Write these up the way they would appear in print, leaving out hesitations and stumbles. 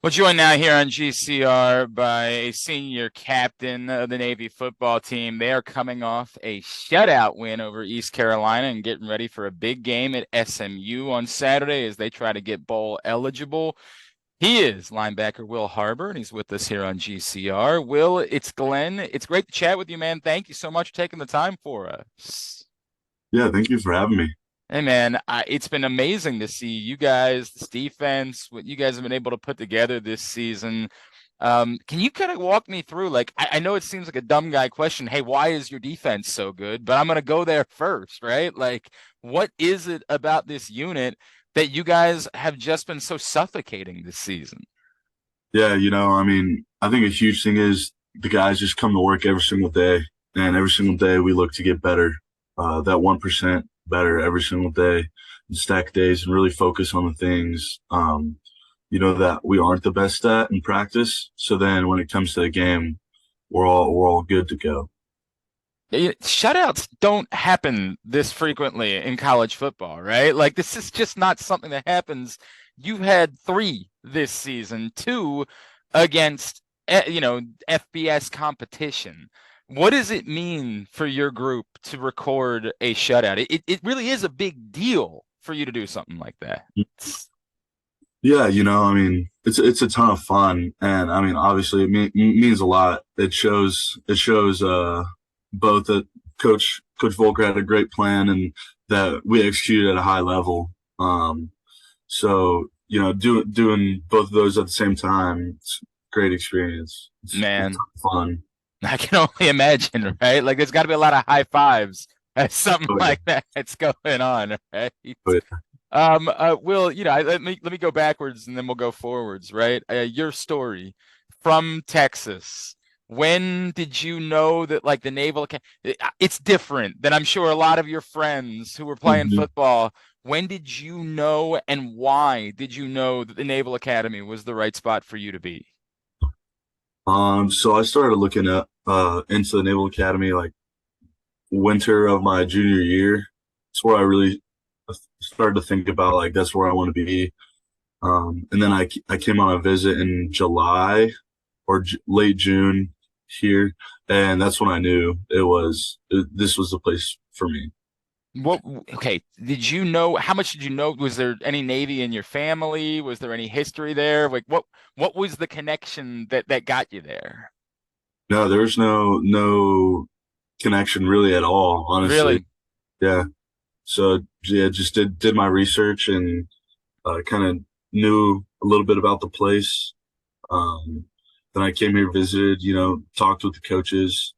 We're joined now here on GCR by a senior captain of the Navy football team. They are coming off a shutout win over East Carolina and getting ready for a big game at SMU on Saturday as they try to get bowl eligible. He is linebacker Will Harbour, and he's with us here on GCR. Will, it's Glenn. It's great to chat with you, man. Thank you so much for taking the time for us. Yeah, thank you for having me. Hey man, it's been amazing to see you guys, this defense, what you guys have been able to put together this season. Can you kind of walk me through? Like, I know it seems like a dumb guy question. Hey, why is your defense so good? But I'm gonna go there first, right? Like, what is it about this unit that you guys have just been so suffocating this season? Yeah, I think a huge thing is the guys just come to work every single day, and every single day we look to get better, that 1% better every single day, and stack days and really focus on the things, that we aren't the best at in practice. So then when it comes to the game, we're all good to go. Shutouts don't happen this frequently in college football, right? Like this is just not something that happens. You've had three this season, two against FBS competition. What does it mean for your group to record a shutout? It really is a big deal for you to do something like that. Yeah, it's a ton of fun, and I mean, obviously, means a lot. It shows both that Coach Volker had a great plan and that we executed at a high level. So doing both of those at the same time, it's a great experience. It's Man, fun. I can only imagine, right? Like there's got to be a lot of high fives as something Oh yeah, like that's going on, right? oh yeah. Will, let me go backwards and then we'll go forwards, right? Your story from Texas. When did you know that like the Naval it's different than I'm sure a lot of your friends who were playing Mhm. football. When did you know and why did you know that the Naval Academy was the right spot for you to be? So I started looking at into the Naval Academy like winter of my junior year. It's where I really started to think about like that's where I want to be. And then I came on a visit in July or late June here, and that's when I knew this was the place for me. What, okay, did you know how much did you know? Was there any Navy in your family? Was there any history there? Like what was the connection that got you there? No, there's no connection really at all, honestly. Really? Yeah. So yeah, just did my research and kind of knew a little bit about the place. Um, then I came here, visited, talked with the coaches,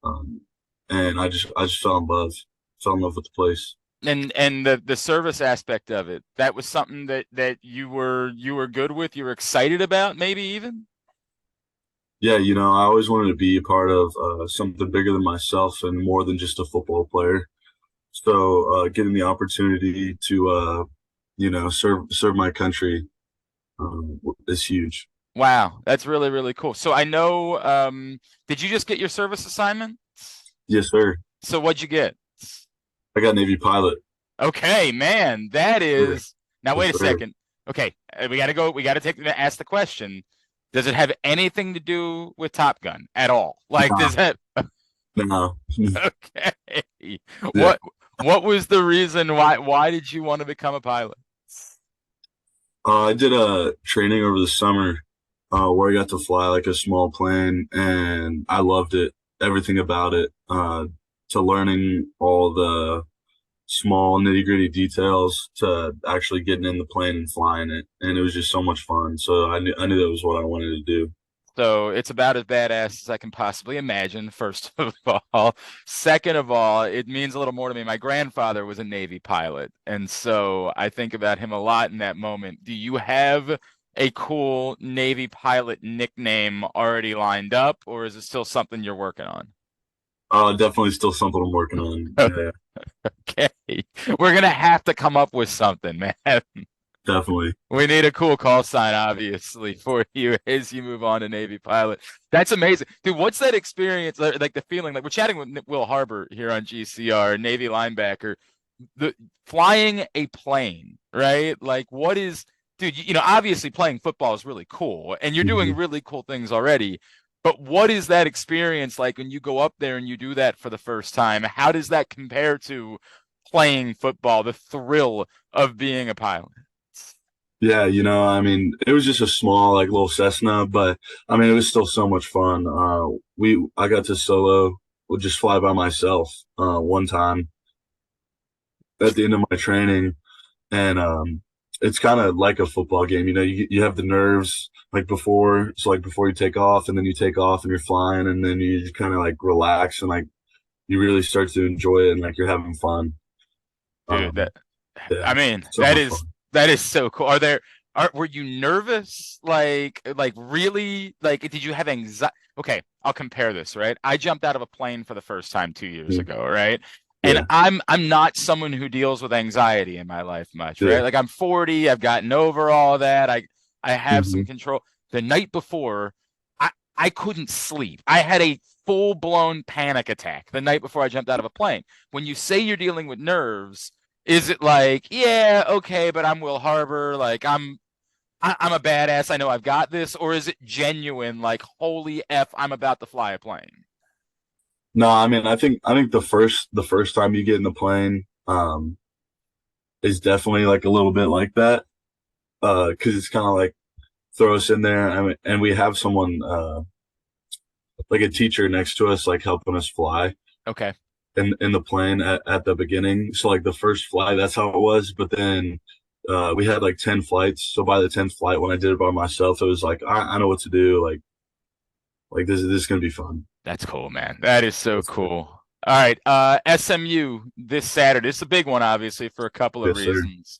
um, and I just fell in love with the place. And the service aspect of it, that was something that you were good with, you were excited about, maybe even? Yeah, I always wanted to be a part of something bigger than myself and more than just a football player. So getting the opportunity to serve my country is huge. Wow, that's really, really cool. So I know, did you just get your service assignment? Yes, sir. So what'd you get? I got Navy pilot. Okay, man, that Sir. is now Yes, wait a sir. second. Okay, we gotta go, we gotta ask the question. Does it have anything to do with Top Gun at all? Like, Nah, does that no. okay. Yeah. What what was the reason why did you want to become a pilot? I did a training over the summer where I got to fly like a small plane, and I loved it. Everything about it. To learning all the small nitty gritty details to actually getting in the plane and flying it, and it was just so much fun. So I knew that was what I wanted to do. So it's about as badass as I can possibly imagine, first of all. Second of all, it means a little more to me. My grandfather was a Navy pilot, and so I think about him a lot in that moment. Do you have a cool Navy pilot nickname already lined up, or is it still something you're working on? Definitely still something I'm working on. Yeah, Okay. We're gonna have to come up with something, man. definitely. We need a cool call sign, obviously, for you as you move on to Navy pilot. That's amazing. Dude, what's that experience like the feeling? Like we're chatting with Will Harbour here on GCR, Navy linebacker, the flying a plane, right? Like dude, obviously playing football is really cool and you're doing Mhm. really cool things already. But what is that experience like when you go up there and you do that for the first time? How does that compare to playing football, the thrill of being a pilot? Yeah, I mean, it was just a small, like, little Cessna, but I mean, it was still so much fun. I got to solo, would just fly by myself, one time at the end of my training, and it's kind of like a football game. You have the nerves like before, so like before you take off, and then you take off and you're flying, and then you just kind of like relax and like you really start to enjoy it and like you're having fun. Dude, Um, I yeah, mean, so much fun. that is so cool. Were you nervous? Like really? Like, did you have anxiety? Okay, I'll compare this, right? I jumped out of a plane for the first time 2 years Mm. ago, right? And Yeah, I'm not someone who deals with anxiety in my life much, yeah. right? Like I'm 40, I've gotten over all that. I have some Hmm. control. The night before, I I couldn't sleep. I had a full-blown panic attack the night before I jumped out of a plane. When you say you're dealing with nerves, is it like, yeah, okay, but I'm Will Harbour, like I'm a badass, I know I've got this, or is it genuine, like holy F, I'm about to fly a plane? No, I mean, I think the first time you get in the plane, is definitely like a little bit like that, because it's kind of like throw us in there. I mean, and we have someone, like a teacher next to us, like helping us fly Okay. in the plane at the beginning. So like the first flight, that's how it was. But then we had like 10 flights. So by the 10th flight, when I did it by myself, it was like I know what to do. Like this is gonna be fun. That's cool, man. That is so Yes, sir. cool. All right, SMU this Saturday. It's a big one, obviously, for a couple of Yes, sir. reasons.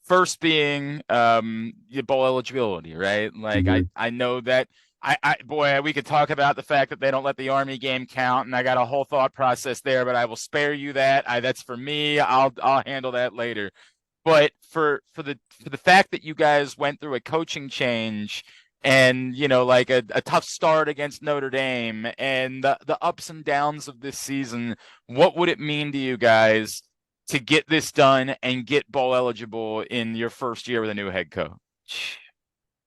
First being your bowl eligibility, right? Like I Hmm. I know that I boy, we could talk about the fact that they don't let the Army game count, and I got a whole thought process there, but I will spare you that. That's for me. I'll handle that later. But for the fact that you guys went through a coaching change and like a tough start against Notre Dame and the ups and downs of this season, what would it mean to you guys to get this done and get bowl eligible in your first year with a new head coach?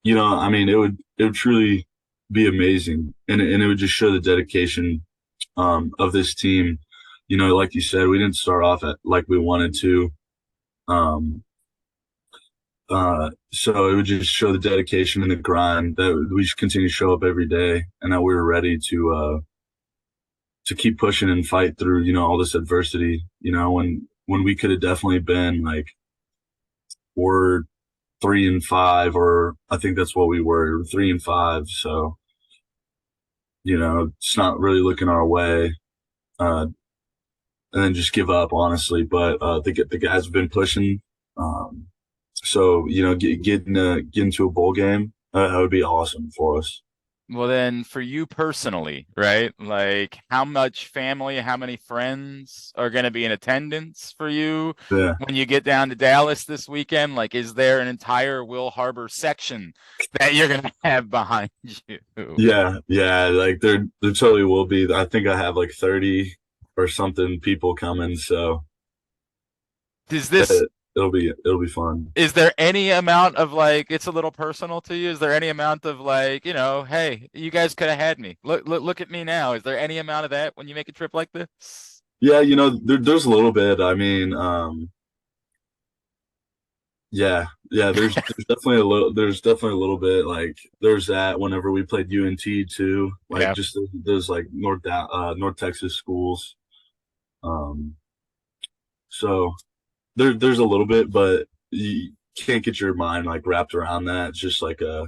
I mean, it would truly be amazing, and it would just show the dedication, of this team. Like you said, we didn't start off at like we wanted to. Um, so it would just show the dedication and the grind that we just continue to show up every day, and that we were ready to keep pushing and fight through, all this adversity. When we could have definitely been like we're 3-5, or I think that's what we were, 3-5. So it's not really looking our way, and then just give up, honestly. But the guys have been pushing. Um, so get into a bowl game, that would be awesome for us. Well, then for you personally, right? Like how much family, how many friends are going to be in attendance for you Yeah, when you get down to Dallas this weekend? Like, is there an entire Will Harbour section that you're going to have behind you? yeah. Like there totally will be. I think I have like 30 or something people coming, so Does this, it, it'll be fun. is there any amount of like, it's a little personal to you? Is there any amount of like, hey, you guys could have had me. Look at me now. Is there any amount of that when you make a trip like this? Yeah, there's a little bit. I mean, yeah. There's definitely a little bit. Like there's that whenever we played UNT too. Like Yeah. just those like North Texas schools. Um, so there's a little bit, but you can't get your mind like wrapped around that. It's just like a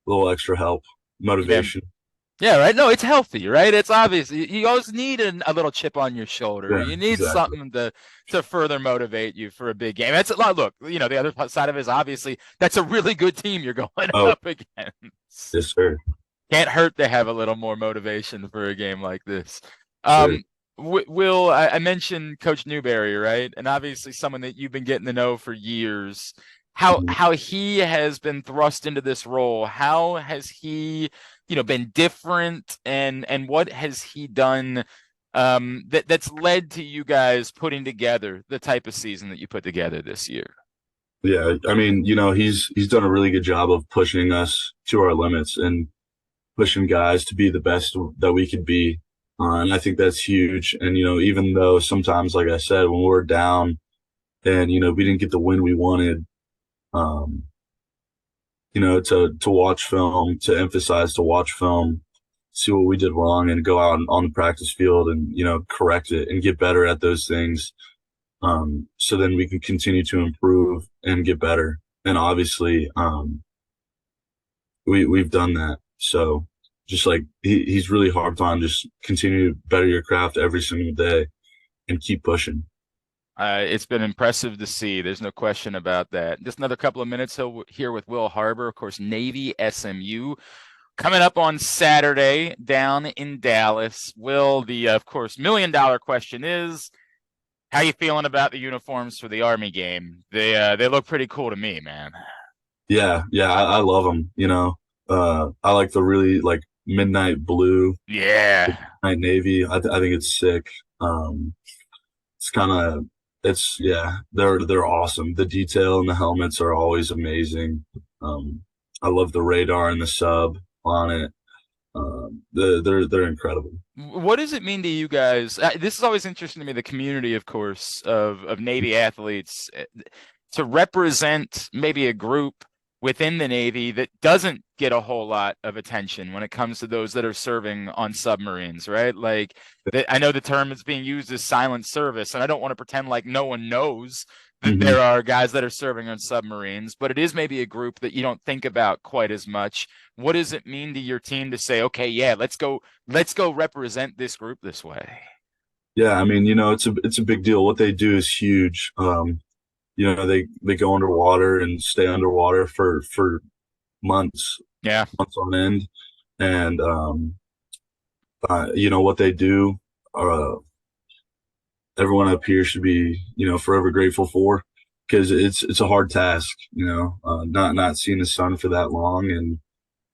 little extra help, Yeah. motivation. Yeah, right. No, it's healthy, right? It's obvious. You always need a little chip on your shoulder. Yeah, You need exactly. something to further motivate you for a big game. That's a lot. Look, the other side of it is obviously that's a really good team you're going Oh, up against. yes, sir. Can't hurt to have a little more motivation for a game like this. Sir. Will, I mentioned Coach Newberry, right? And obviously someone that you've been getting to know for years. How Mhm. how he has been thrust into this role. How has he, been different, and what has he done that's led to you guys putting together the type of season that you put together this year? Yeah, I mean, he's done a really good job of pushing us to our limits and pushing guys to be the best that we could be. And I think that's huge. And, even though sometimes, like I said, when we're down and, we didn't get the win we wanted, um, to watch film, to emphasize, to watch film, see what we did wrong and go out on the practice field and, correct it and get better at those things. So then we can continue to improve and get better. And obviously, we've done that. So just like he's really harped on just continue to better your craft every single day and keep pushing. It's been impressive to see. There's no question about that. Just another couple of minutes here with Will Harbour, of course, Navy SMU. Coming up on Saturday down in Dallas. Will, of course, $1 million question is, how you feeling about the uniforms for the Army game? They look pretty cool to me, man. Yeah, yeah, I love them. I like the really like midnight blue, Yeah. midnight navy. I think it's sick. It's kind of it's yeah, they're awesome. The detail in the helmets are always amazing. Um, I love the radar and the sub on it. They're incredible. What does it mean to you guys? This is always interesting to me, the community, of course, of Navy athletes to represent maybe a group within the Navy that doesn't get a whole lot of attention when it comes to those that are serving on submarines, right? Like I know the term is being used as silent service, and I don't want to pretend like no one knows that Hmm. there are guys that are serving on submarines, but it is maybe a group that you don't think about quite as much. What does it mean to your team to say, okay, yeah, let's go represent this group this way? Yeah, I mean, it's a big deal. What they do is huge. They go underwater and stay underwater for months, Yeah. months on end, and what they do. Uh, Everyone up here should be, forever grateful for because it's a hard task, not seeing the sun for that long and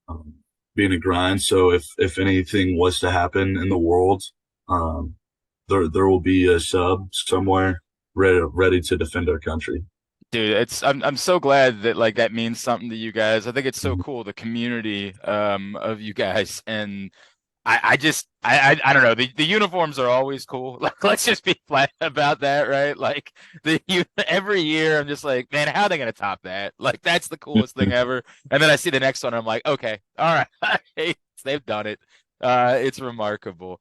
um, being a grind. So if anything was to happen in the world, um, there will be a sub somewhere ready to defend our country. Dude, I'm so glad that like that means something to you guys. I think it's so Mhm. cool, the community of you guys. And I don't know. The uniforms are always cool. Like, let's just be flat about that, right? Like every year I'm just like, man, how are they gonna top that? Like that's the coolest thing ever. And then I see the next one, I'm like, okay, all right, they've done it. It's remarkable.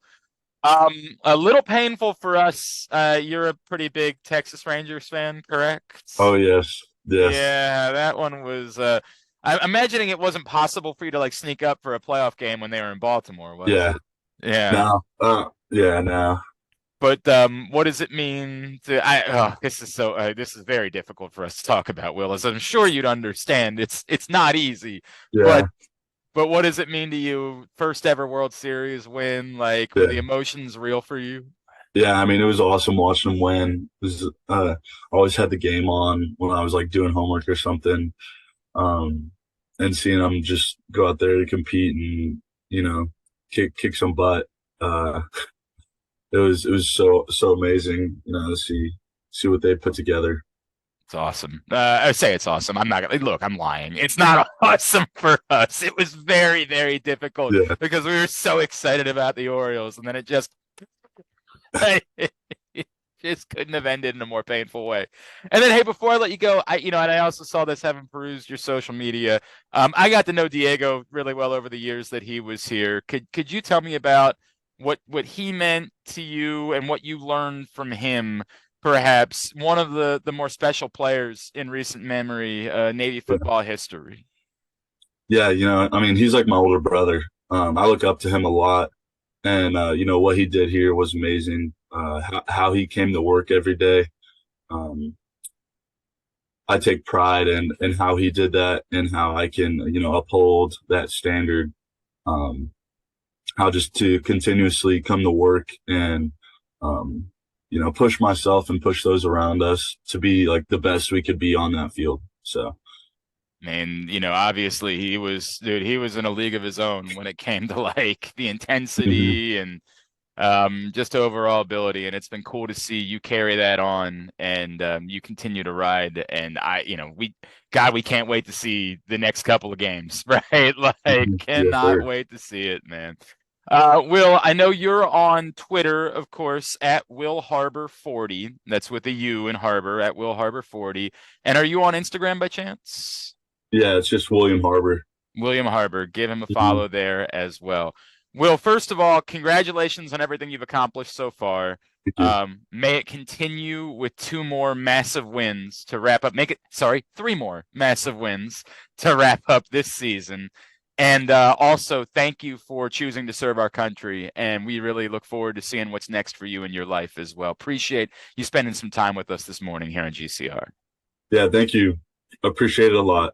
Um, a little painful for us. You're a pretty big Texas Rangers fan, Oh correct? yes, yes, Yeah, that one was I'm imagining it wasn't possible for you to like sneak up for a playoff game when they were in Baltimore, was yeah. it? Yeah. Now, yeah, now, But what does it mean to this is very difficult for us to talk about, Will, as I'm sure you'd understand. It's not easy. But yeah, but what does it mean to you? First ever World Series win, like were the yeah. emotions real for you? Yeah, I mean, it was awesome watching them win. It was, always had the game on when I was like doing homework or something, um, and seeing them just go out there to compete and kick some butt. Uh, it was so amazing, to see what they put together. It's awesome. I say it's awesome. I'm not gonna look. I'm lying. It's not awesome for us. It was very, very difficult Yeah, because we were so excited about the Orioles, and then it just it just couldn't have ended in a more painful way. And then, hey, before I let you go, and I also saw this having perused your social media. I got to know Diego really well over the years that he was here. Could you tell me about what he meant to you and what you learned from him? Perhaps one of the more special players in recent memory, Navy yeah, football history. yeah. I mean, he's like my older brother. I look up to him a lot, and what he did here was amazing. How he came to work every day. Um, I take pride in how he did that and how I can, uphold that standard. Um, how just to continuously come to work and, um, push myself and push those around us to be like the best we could be on that field. So, And obviously he was in a league of his own when it came to like the mhm. intensity and just overall ability. And it's been cool to see you carry that on and you continue to ride. And we can't wait to see the next couple of games, right? Like, Yes, cannot sir. wait to see it, man. Will, I know you're on Twitter, of course, at Will Harbour 40. That's with a U in Harbor, at Will Harbour 40. And are you on Instagram by chance? Yeah, it's just William Harbour. William Harbour. Give him a Mhm. follow there as well. Will, first of all, congratulations on everything you've accomplished so far. Thank you. May it continue with two more massive wins to wrap up. Three more massive wins to wrap up this season. And also, thank you for choosing to serve our country. And we really look forward to seeing what's next for you in your life as well. Appreciate you spending some time with us this morning here on GCR. Yeah, thank you. Appreciate it a lot.